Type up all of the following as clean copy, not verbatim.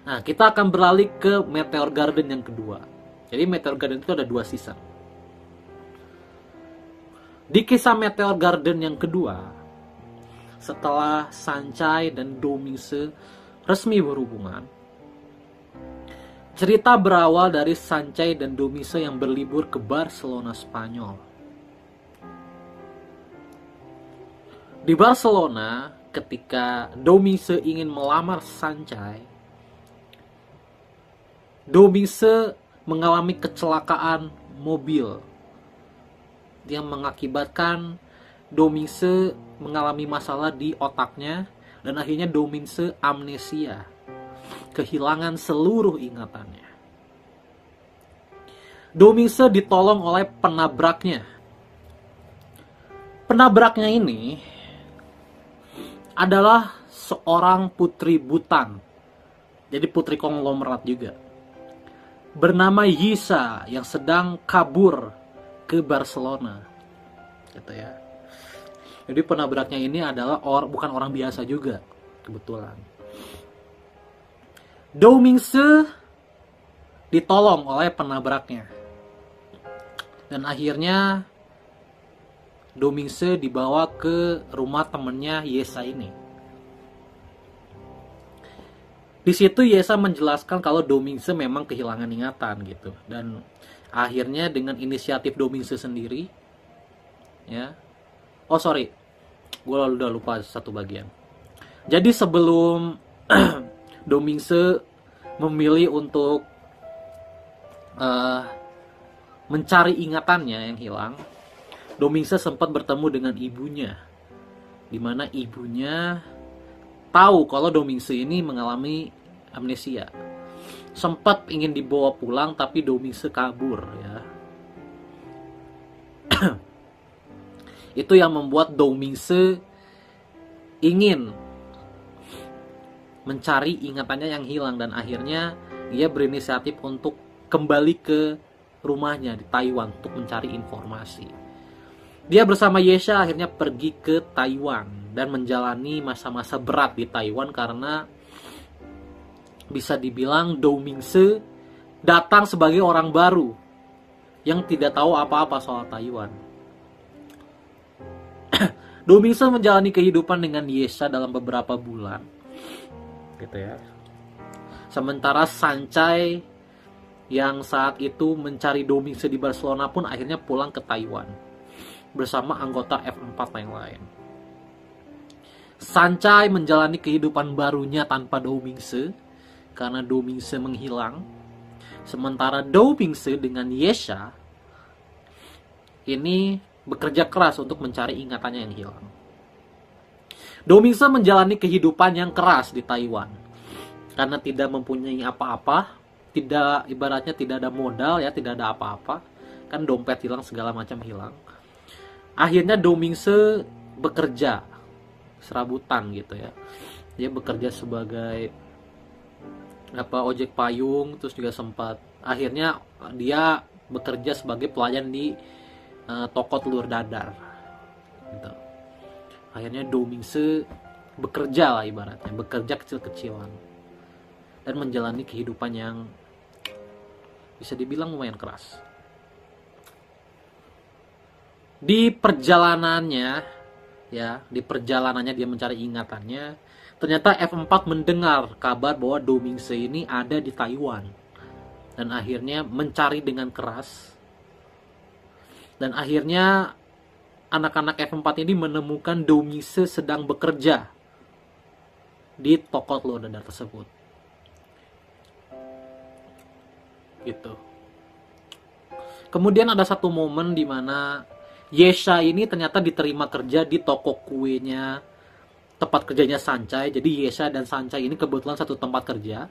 Nah, kita akan beralih ke Meteor Garden yang kedua. Jadi Meteor Garden itu ada 2 season. Di kisah Meteor Garden yang kedua, setelah Sanchai dan Domingse resmi berhubungan, cerita berawal dari Sanchai dan Domingse yang berlibur ke Barcelona, Spanyol. Di Barcelona, ketika Domingse ingin melamar Sanchai, Domingse mengalami kecelakaan mobil yang mengakibatkan Domingse mengalami masalah di otaknya dan akhirnya Domingse amnesia, kehilangan seluruh ingatannya. Domingse ditolong oleh penabraknya. Penabraknya ini adalah seorang putri Butan, jadi putri konglomerat juga, bernama Yisa yang sedang kabur ke Barcelona, gitu ya. Jadi penabraknya ini adalah bukan orang biasa juga, kebetulan. Domingse ditolong oleh penabraknya, dan akhirnya Domingse dibawa ke rumah temennya Yesa ini. Di situ Yesa menjelaskan kalau Domingse memang kehilangan ingatan gitu, dan akhirnya dengan inisiatif Domingse sendiri, ya. Oh sorry, gue udah lupa satu bagian. Jadi sebelum Domingse memilih untuk mencari ingatannya yang hilang, Domingse sempat bertemu dengan ibunya, di mana ibunya tahu kalau Domingse ini mengalami amnesia. Sempat ingin dibawa pulang tapi Domingse kabur, ya. Itu yang membuat Domingse ingin mencari ingatannya yang hilang, dan akhirnya dia berinisiatif untuk kembali ke rumahnya di Taiwan untuk mencari informasi. Dia bersama Yesha akhirnya pergi ke Taiwan dan menjalani masa-masa berat di Taiwan karena bisa dibilang Domingse datang sebagai orang baru yang tidak tahu apa-apa soal Taiwan. Domingse menjalani kehidupan dengan Yesha dalam beberapa bulan, gitu ya. Sementara Sanchai yang saat itu mencari Domingse di Barcelona pun akhirnya pulang ke Taiwan bersama anggota F4 yang lain. Sanchai menjalani kehidupan barunya tanpa Domingse karena Domingse menghilang. Sementara Domingse dengan Yesha ini bekerja keras untuk mencari ingatannya yang hilang. Domingse menjalani kehidupan yang keras di Taiwan karena tidak mempunyai apa-apa, ibaratnya tidak ada modal, ya, tidak ada apa-apa. Kan dompet hilang, segala macam hilang. Akhirnya Domingse bekerja serabutan gitu ya. Dia bekerja sebagai ojek payung, terus juga sempat akhirnya dia bekerja sebagai pelayan di toko telur dadar gitu. Akhirnya Domingse bekerja lah, ibaratnya bekerja kecil-kecilan dan menjalani kehidupan yang bisa dibilang lumayan keras. Di perjalanannya dia mencari ingatannya, ternyata F4 mendengar kabar bahwa Domingse ini ada di Taiwan dan akhirnya mencari dengan keras. Dan akhirnya anak-anak F4 ini menemukan Domingse sedang bekerja di toko telur dadar tersebut. Gitu. Kemudian ada satu momen di mana Yesha ini ternyata diterima kerja di toko kuenya, tempat kerjanya Sanchai. Jadi Yesha dan Sanchai ini kebetulan satu tempat kerja.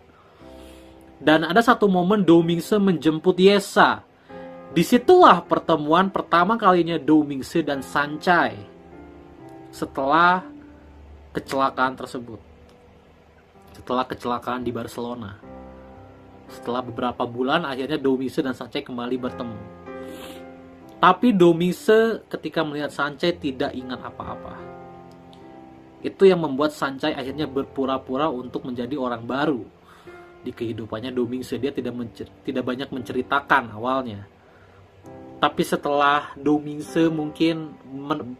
Dan ada satu momen Domingse menjemput Yesha. Disitulah pertemuan pertama kalinya Domingse dan Sanchai setelah kecelakaan tersebut. Setelah kecelakaan di Barcelona. Setelah beberapa bulan akhirnya Domingse dan Sanchai kembali bertemu. Tapi Domingse ketika melihat Sanchai tidak ingat apa-apa. Itu yang membuat Sanchai akhirnya berpura-pura untuk menjadi orang baru di kehidupannya Domingse. Dia tidak banyak menceritakan awalnya. Tapi setelah Domingse mungkin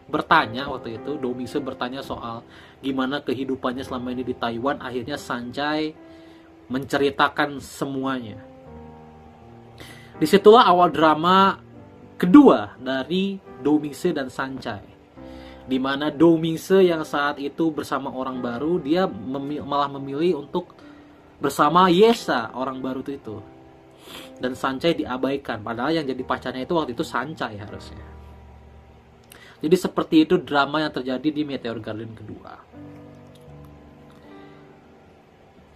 bertanya waktu itu, Domingse bertanya soal gimana kehidupannya selama ini di Taiwan, akhirnya Sanjay menceritakan semuanya. Disitulah awal drama kedua dari Domingse dan Sanjay, di mana Domingse yang saat itu bersama orang baru, dia malah memilih untuk bersama Yesa, orang baru itu. Dan Sanjay diabaikan, padahal yang jadi pacarnya itu waktu itu Sanjay harusnya. Jadi seperti itu drama yang terjadi di Meteor Garden kedua.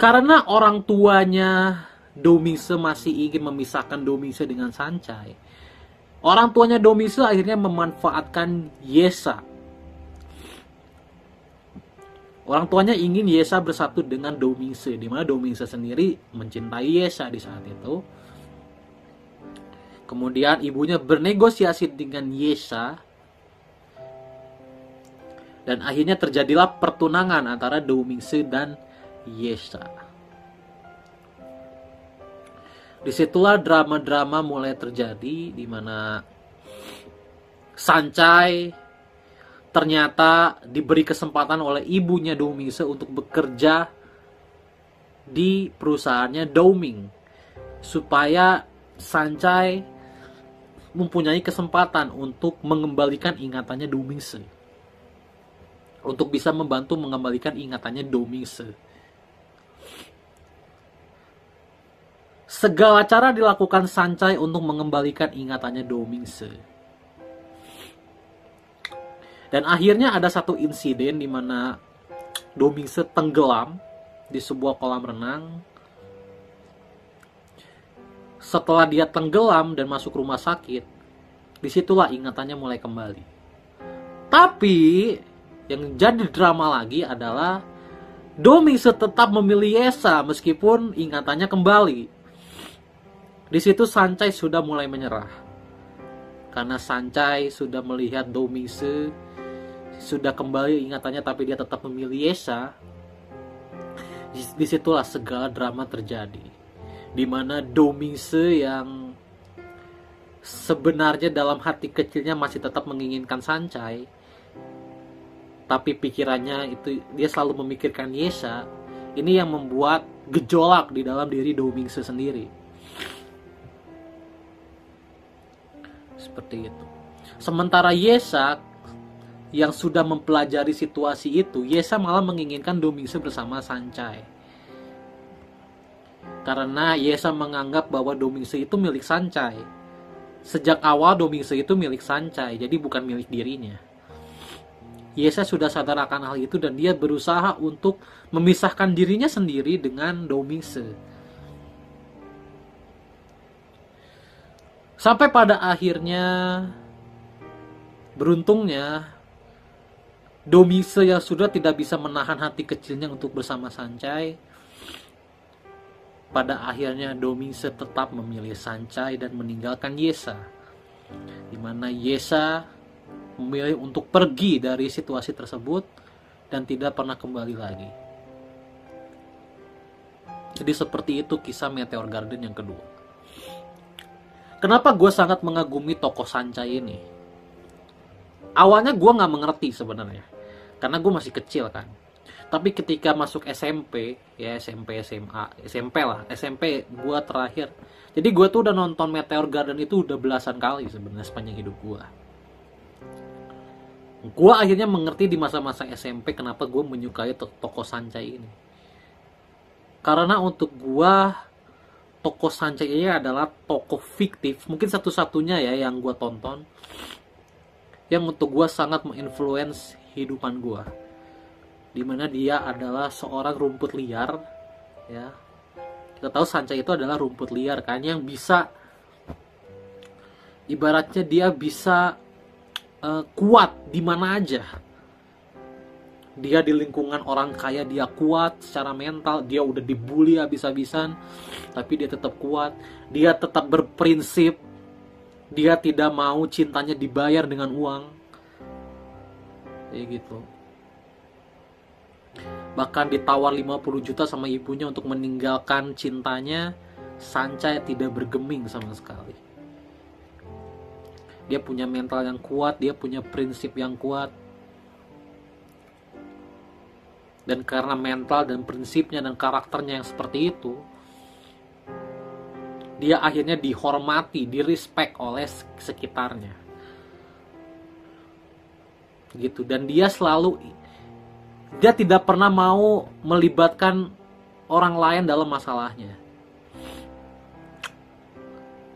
Karena orang tuanya Domingse masih ingin memisahkan Domingse dengan Sanjay, orang tuanya Domingse akhirnya memanfaatkan Yesa. Orang tuanya ingin Yesa bersatu dengan Domingse, di mana Domingse sendiri mencintai Yesa di saat itu. Kemudian ibunya bernegosiasi dengan Yesa, dan akhirnya terjadilah pertunangan antara Domingse dan Yesa. Disitulah drama-drama mulai terjadi, di mana Sanjay ternyata diberi kesempatan oleh ibunya Domingse untuk bekerja di perusahaannya Doming, supaya Sanjay mempunyai kesempatan untuk mengembalikan ingatannya Domingse, untuk bisa membantu mengembalikan ingatannya Domingse. Segala cara dilakukan Sanjay untuk mengembalikan ingatannya Domingse. Dan akhirnya ada satu insiden di mana Domingse tenggelam di sebuah kolam renang. Setelah dia tenggelam dan masuk rumah sakit, disitulah ingatannya mulai kembali. Tapi yang jadi drama lagi adalah Domingse tetap memilih Yesa meskipun ingatannya kembali. Di situ Sanjay sudah mulai menyerah, karena Sanjay sudah melihat Domingse sudah kembali ingatannya tapi dia tetap memilih Yesa. Disitulah segala drama terjadi, di mana Domingse yang sebenarnya dalam hati kecilnya masih tetap menginginkan Sanjay, tapi pikirannya itu dia selalu memikirkan Yesa. Ini yang membuat gejolak di dalam diri Domingse sendiri. Seperti itu. Sementara Yesa yang sudah mempelajari situasi itu, Yesa malah menginginkan Domingse bersama Sanjay. Karena Yesa menganggap bahwa Domingse itu milik Sanjay. Sejak awal Domingse itu milik Sanjay, jadi bukan milik dirinya. Yesa sudah sadar akan hal itu dan dia berusaha untuk memisahkan dirinya sendiri dengan Domingse. Sampai pada akhirnya, beruntungnya, Domingse yang sudah tidak bisa menahan hati kecilnya untuk bersama Sanjay, pada akhirnya Domingse tetap memilih Sanjay dan meninggalkan Yesa, di mana Yesa memilih untuk pergi dari situasi tersebut dan tidak pernah kembali lagi. Jadi seperti itu kisah Meteor Garden yang kedua. Kenapa gue sangat mengagumi tokoh Sanjay ini? Awalnya gue gak mengerti sebenarnya, karena gue masih kecil kan. Tapi ketika masuk SMP, ya SMP, SMA, SMP lah, SMP gue terakhir. Jadi gue tuh udah nonton Meteor Garden itu udah belasan kali sebenarnya sepanjang hidup gue. Gue akhirnya mengerti di masa-masa SMP kenapa gue menyukai tokoh Sanjay ini. Karena untuk gue, tokoh Sanjay ini adalah tokoh fiktif, mungkin satu-satunya ya yang gue tonton, yang untuk gue sangat menginfluence kehidupan gue. Dimana dia adalah seorang rumput liar, ya. Kita tahu Sanjay itu adalah rumput liar kan, yang bisa, ibaratnya dia bisa kuat di mana aja. Dia di lingkungan orang kaya dia kuat secara mental, dia udah dibully habis-habisan, tapi dia tetap kuat. Dia tetap berprinsip, dia tidak mau cintanya dibayar dengan uang, kayak gitu. Bahkan ditawar 50 juta sama ibunya untuk meninggalkan cintanya, Sancai tidak bergeming sama sekali. Dia punya mental yang kuat, dia punya prinsip yang kuat. Dan karena mental dan prinsipnya dan karakternya yang seperti itu, dia akhirnya dihormati, direspek oleh sekitarnya. Gitu. Dan dia tidak pernah mau melibatkan orang lain dalam masalahnya.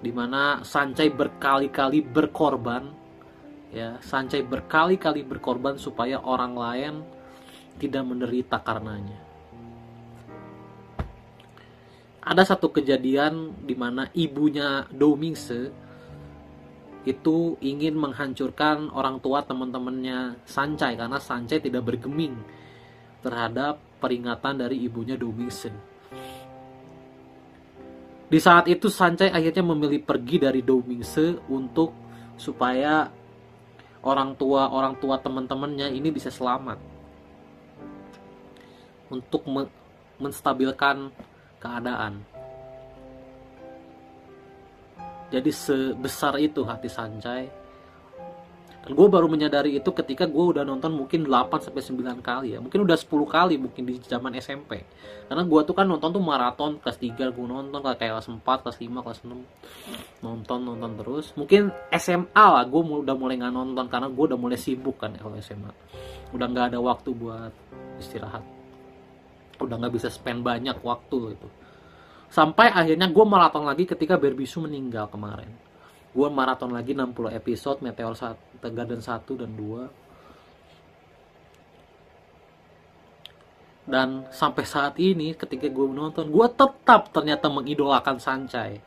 Dimana Sancai berkali-kali berkorban, ya, Sancai berkali-kali berkorban supaya orang lain tidak menderita karenanya. Ada satu kejadian di mana ibunya Domingse itu ingin menghancurkan orang tua teman-temannya Sancai karena Sancai tidak bergeming terhadap peringatan dari ibunya Domingse. Di saat itu Sancai akhirnya memilih pergi dari Domingse untuk supaya orang tua teman-temannya ini bisa selamat, untuk menstabilkan keadaan. Jadi sebesar itu hati Sancai. Dan gue baru menyadari itu ketika gue udah nonton mungkin 8-9 kali ya. Mungkin udah 10 kali mungkin di zaman SMP. Karena gue tuh kan nonton tuh maraton, kelas 3 gue nonton, kayak kelas 4, kelas 5, kelas 6. Nonton terus. Mungkin SMA lah gue udah mulai gak nonton karena gue udah mulai sibuk kan ya kalau SMA. Udah gak ada waktu buat istirahat. Udah gak bisa spend banyak waktu itu. Sampai akhirnya gue maraton lagi ketika Berbisu meninggal kemarin. Gue maraton lagi 60 episode Meteor Garden 1 dan 2. Dan sampai saat ini ketika gue menonton, gue tetap ternyata mengidolakan Sancai.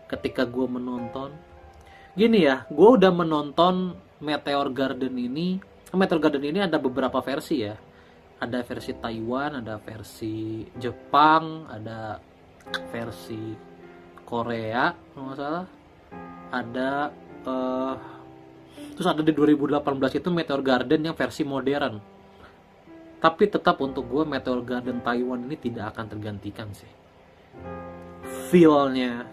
Ketika gue menonton, gini ya, gue udah menonton Meteor Garden ini. Meteor Garden ini ada beberapa versi ya. Ada versi Taiwan, ada versi Jepang, ada versi Korea kalau nggak salah. Ada terus ada di 2018 itu Meteor Garden yang versi modern. Tapi tetap untuk gue Meteor Garden Taiwan ini tidak akan tergantikan sih. Feel-nya,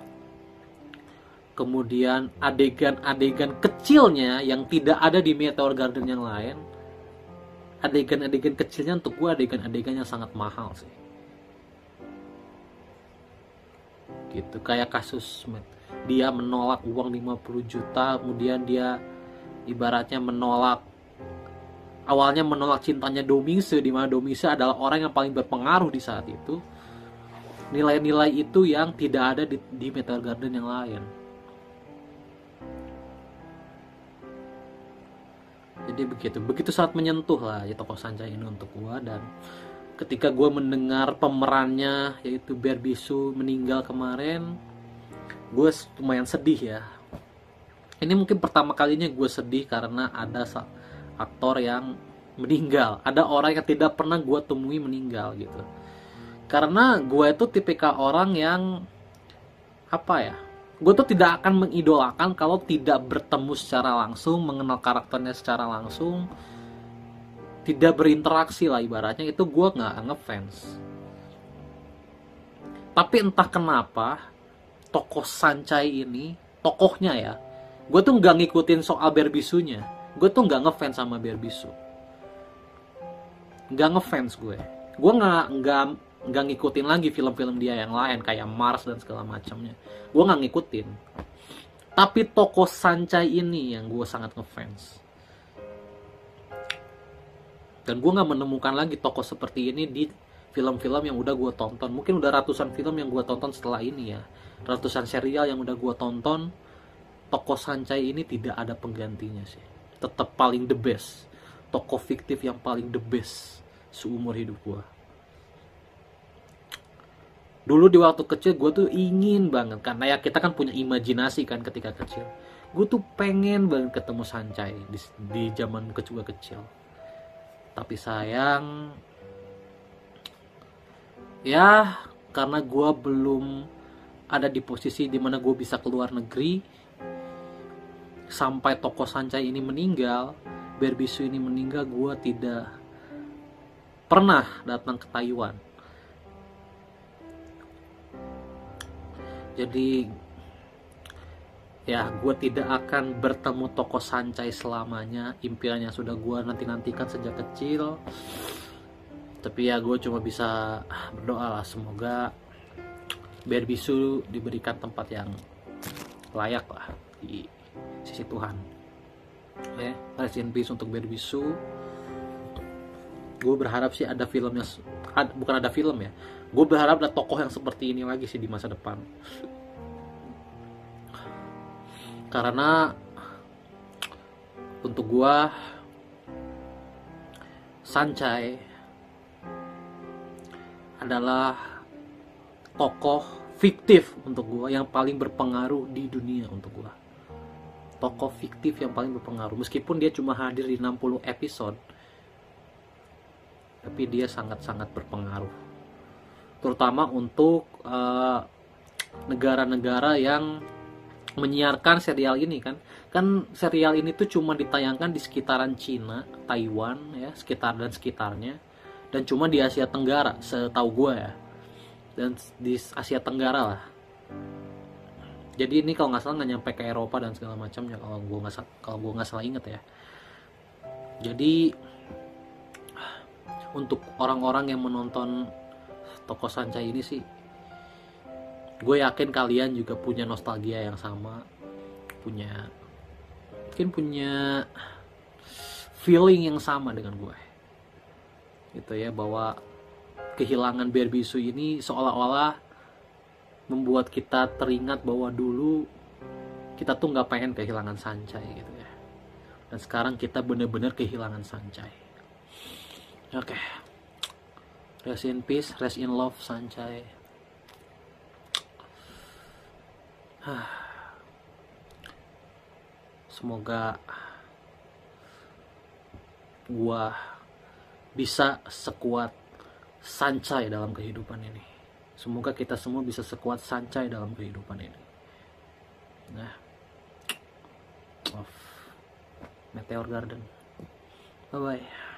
kemudian adegan-adegan kecilnya yang tidak ada di Meteor Garden yang lain. Adegan-adegan kecilnya untuk gue adegan-adegan yang sangat mahal sih. Gitu, kayak kasus dia menolak uang 50 juta, kemudian dia ibaratnya awalnya menolak cintanya Domingse, di mana Domingse adalah orang yang paling berpengaruh di saat itu. Nilai-nilai itu yang tidak ada di Meteor Garden yang lain. Jadi begitu sangat menyentuh lah ya tokoh Sancai ini untuk gua. Dan ketika gua mendengar pemerannya yaitu Berbisu meninggal kemarin, gue lumayan sedih ya. Ini mungkin pertama kalinya gue sedih karena ada aktor yang meninggal, ada orang yang tidak pernah gue temui meninggal gitu. Karena gue itu tipikal orang yang gue tuh tidak akan mengidolakan kalau tidak bertemu secara langsung, mengenal karakternya secara langsung, tidak berinteraksi lah ibaratnya, itu gue nggak ngefans. Tapi entah kenapa tokoh Sancai ini, tokohnya ya, gue tuh nggak ngikutin soal Berbisunya. Gue tuh nggak ngefans sama Berbisu, nggak ngefans gue nggak ngikutin lagi film-film dia yang lain kayak Mars dan segala macamnya. Gue nggak ngikutin. Tapi tokoh Sancai ini yang gue sangat ngefans. Dan gue nggak menemukan lagi tokoh seperti ini di film-film yang udah gue tonton. Mungkin udah ratusan film yang gue tonton setelah ini ya, ratusan serial yang udah gue tonton. Tokoh Sancai ini tidak ada penggantinya sih. Tetap paling the best. Tokoh fiktif yang paling the best seumur hidup gue. Dulu di waktu kecil gue tuh ingin banget, karena ya kita kan punya imajinasi kan ketika kecil. Gue tuh pengen banget ketemu Sancai di zaman gue kecil. Tapi sayang, ya karena gue belum ada di posisi dimana gue bisa keluar negeri, sampai tokoh Sancai ini meninggal, Berbisu ini meninggal, gue tidak pernah datang ke Taiwan. Jadi ya, gue tidak akan bertemu tokoh Sancai selamanya. Impian yang sudah gue nanti-nantikan sejak kecil. Tapi ya gue cuma bisa berdoa lah, semoga Berbisu diberikan tempat yang layak lah di sisi Tuhan. Oke, rest in peace untuk Berbisu. Gue berharap sih ada filmnya, bukan ada film ya, gue berharap ada tokoh yang seperti ini lagi sih di masa depan. Karena untuk gue, Sancai adalah tokoh fiktif untuk gue yang paling berpengaruh di dunia untuk gue. Tokoh fiktif yang paling berpengaruh, meskipun dia cuma hadir di 60 episode, tapi dia sangat-sangat berpengaruh, terutama untuk negara-negara yang menyiarkan serial ini kan serial ini tuh cuma ditayangkan di sekitaran Cina, Taiwan ya, sekitar dan sekitarnya, dan cuma di Asia Tenggara setahu gue ya, dan di Asia Tenggara lah. Jadi ini kalau nggak salah nggak nyampe ke Eropa dan segala macamnya, kalau gue nggak salah inget ya. Jadi untuk orang-orang yang menonton tokoh Sancai ini sih, gue yakin kalian juga punya nostalgia yang sama, mungkin punya feeling yang sama dengan gue, gitu ya, bahwa kehilangan Berbisu ini seolah-olah membuat kita teringat bahwa dulu kita tuh nggak pengen kehilangan Sancai gitu ya, dan sekarang kita benar-benar kehilangan Sancai. Oke. Rest in peace, rest in love, Sancai. Semoga gua bisa sekuat Sancai dalam kehidupan ini. Semoga kita semua bisa sekuat Sancai dalam kehidupan ini. Nah, Meteor Garden. Bye bye.